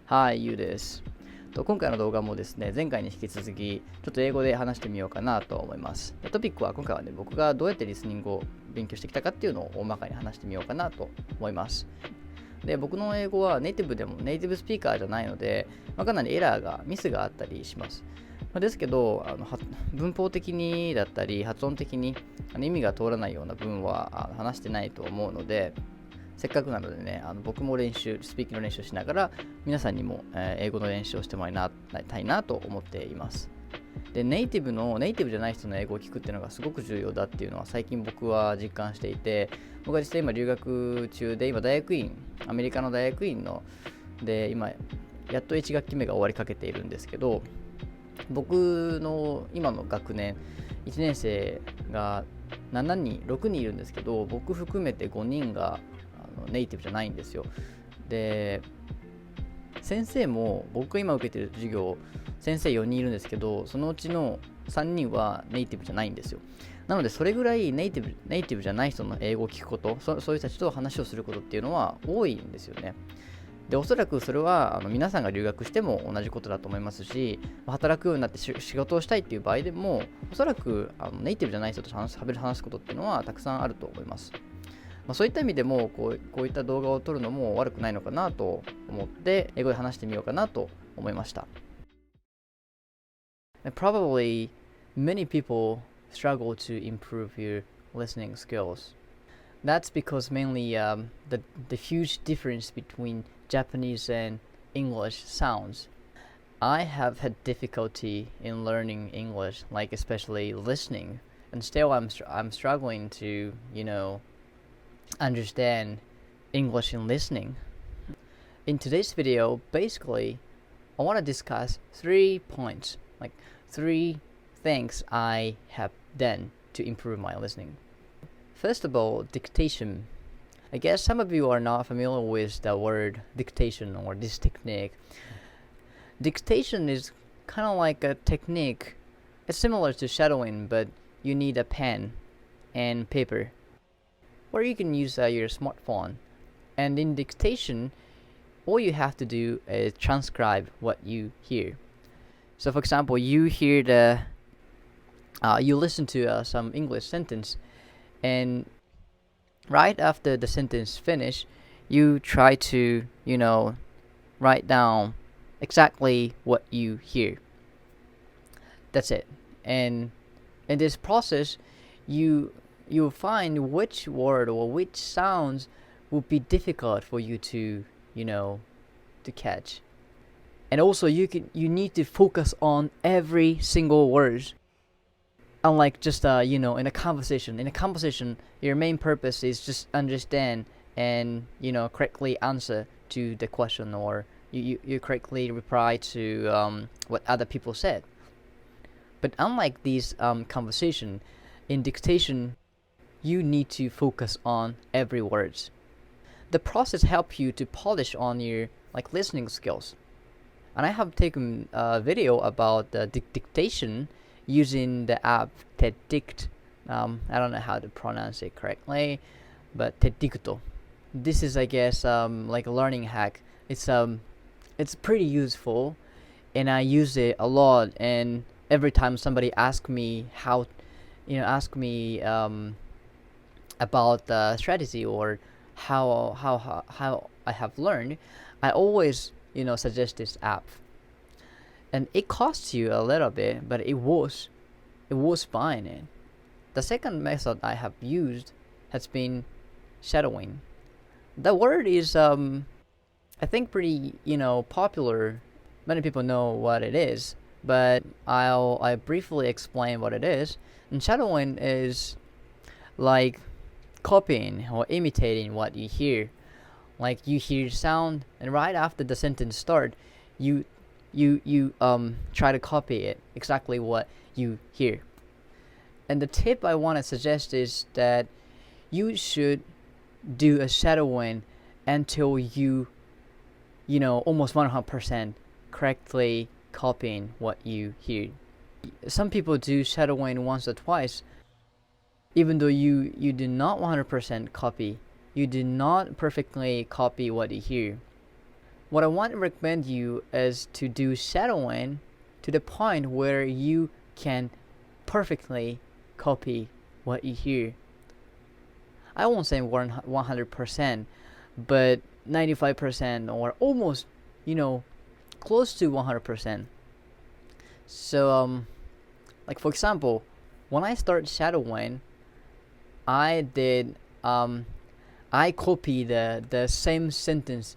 はい、ゆうです。今回の動画もですね、前回に引き続き、ちょっと英語で話してみようかなと思います。トピックは今回はね、僕がどうやってリスニングを勉強してきたかっていうのを大まかに話してみようかなと思います。で、僕の英語はネイティブでもネイティブスピーカーじゃないので、かなりミスがあったりします。ですけど、文法的にだったり、発音的に意味が通らないような文は話してないと思うので、せっかくなのでね、僕もスピーキングの練習しながら、皆さんにも、英語の練習をしてもらいたいなと思っています。で、ネイティブじゃない人の英語を聞くっていうのがすごく重要だっていうのは最近僕は実感していて、僕は実際今留学中で、今アメリカの大学院で、今、やっと1学期目が終わりかけているんですけど、僕の今の学年、1年生が6人いるんですけど、僕含めて5人がネイティブじゃないんですよ。で、先生も僕が今受けてる授業、先生4人いるんですけど、そのうちの3人はネイティブじゃないんですよ。なのでそれぐらいネイティブじゃない人の英語を聞くこと、そういう人たちと話をすることっていうのは多いんですよね。で、おそらくそれは皆さんが留学しても同じことだと思いますし、働くようになって仕事をしたいっていう場合でも、おそらくネイティブじゃない人と話すことっていうのはたくさんあると思います。そういった意味でもこういった動画を撮るのも悪くないのかなと思って英語で話してみようかなと思いました。Probably many people struggle to improve your listening skills. That's because mainly the huge difference between Japanese and English sounds. I have had difficulty in learning English, like especially listening, and still I'm struggling to understand English in listening. In today's video, basically, I want to discuss 3 points, like 3 things I have done to improve my listening. First of all, dictation. I guess some of you are not familiar with the word dictation or this technique. Dictation is kind of like a technique. It's similar to shadowing, but you need a pen and paper. Or you can use your smartphone. And in dictation, all you have to do is transcribe what you hear. So, for example, you listen to some English sentence, and right after the sentence finish, you try to, write down exactly what you hear. That's it. And in this process, you'll find which word or which sounds would be difficult for you to catch. And also you need to focus on every single word. Unlike just in a conversation. In a conversation, your main purpose is just understand and correctly answer to the question, or you correctly reply to what other people said. But unlike these conversation, in dictation, you need to focus on every word. The process helps you to polish on your listening skills. And I have taken a video about the dictation using the app TEDdict. I don't know how to pronounce it correctly, but TEDdicto. This is, I guess, like a learning hack. It's pretty useful, and I use it a lot. And every time somebody asks me about the strategy or how I have learned, I always suggest this app. And it costs you a little bit, but it was fine. And the second method I have used has been shadowing. The word is I think pretty popular. Many people know what it is, but I briefly explain what it is. And shadowing is like copying or imitating what you hear. Like you hear sound, and right after the sentence start, you try to copy it exactly what you hear. And the tip I want to suggest is that you should do a shadowing until you almost 100% correctly copying what you hear. Some people do shadowing once or twice, even though you do not 100% copy. You do not perfectly copy what you hear. what I want to recommend you is to do shadowing to the point where you can perfectly copy what you hear. I won't say 100%, but 95% or almost, close to 100%. So, like for example, when I start shadowing, I copied the same sentence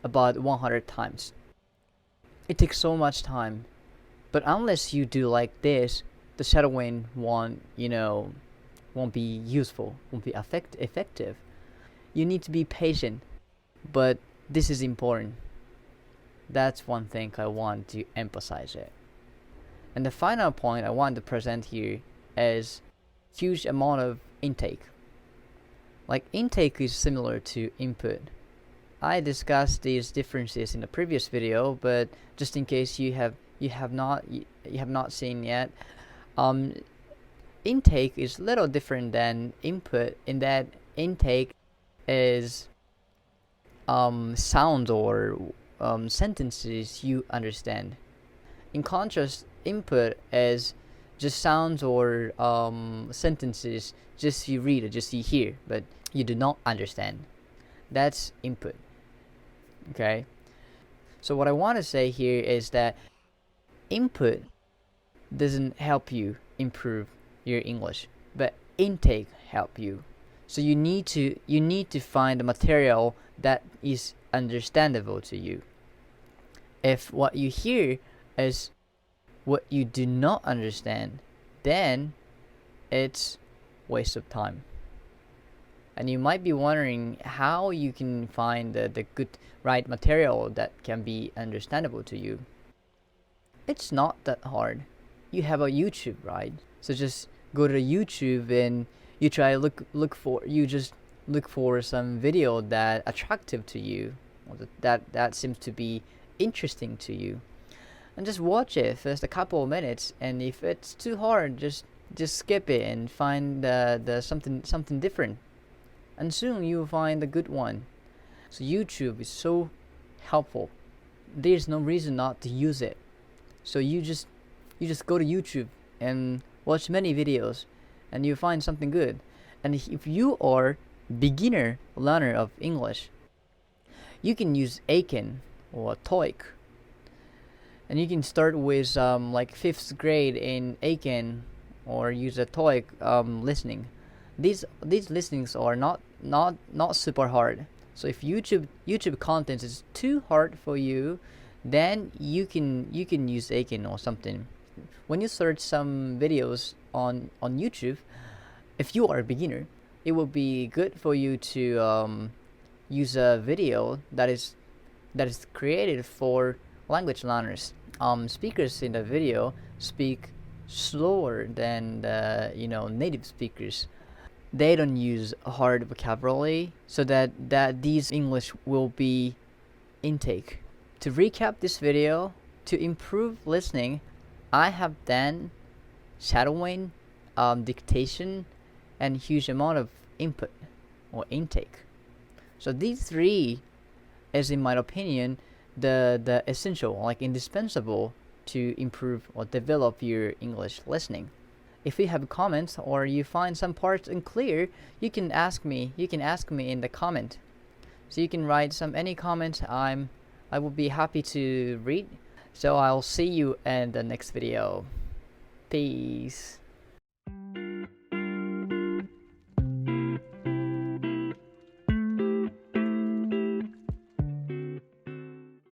about 100 times. It takes so much time, but unless you do like this, the shadowing won't be useful, won't be effective. You need to be patient, but this is important. That's one thing I want to emphasize it. And the final point I want to present here is huge amount of intake. Like intake is similar to input. I discussed these differences in the previous video, but just in case you have not seen yet, intake is a little different than input in that intake is sounds or sentences you understand. In contrast, input is just sounds or sentences just you read or just you hear, but you do not understand. That's input. Okay? So what I want to say here is that input doesn't help you improve your English, but intake help you. So you need to find the material that is understandable to you. If what you hear is what you do not understand, then it's waste of time. And you might be wondering how you can find the good right material that can be understandable to you. It's not that hard. You have a YouTube, right? So just go to YouTube and you try look for some video that attractive to you, or that seems to be interesting to you, and just watch it for just a couple of minutes. And if it's too hard, just skip it and find the something different, and soon you'll find a good one. So YouTube is so helpful. There's no reason not to use it. So you just go to YouTube and watch many videos, and you find something good. And if you are beginner learner of English, you can use Aiken or TOEIC, and you can start with like 5th grade in Aiken, or use a TOEIC listening. These listenings are not super hard. So if YouTube content is too hard for you, then you can use Aiken or something. When you search some videos on YouTube, if you are a beginner, it will be good for you to use a video that is created for language learners. Speakers in the video speak slower than the native speakers. They don't use hard vocabulary, so that these English will be intake. To recap this video, to improve listening, I have done shadowing, dictation, and huge amount of input or intake. So these three is, in my opinion, the essential, like indispensable, to improve or develop your English listening. If you have comments or you find some parts unclear, you can ask me in the comment. So you can write any comments. I will be happy to read. So I'll see you in the next video. Peace.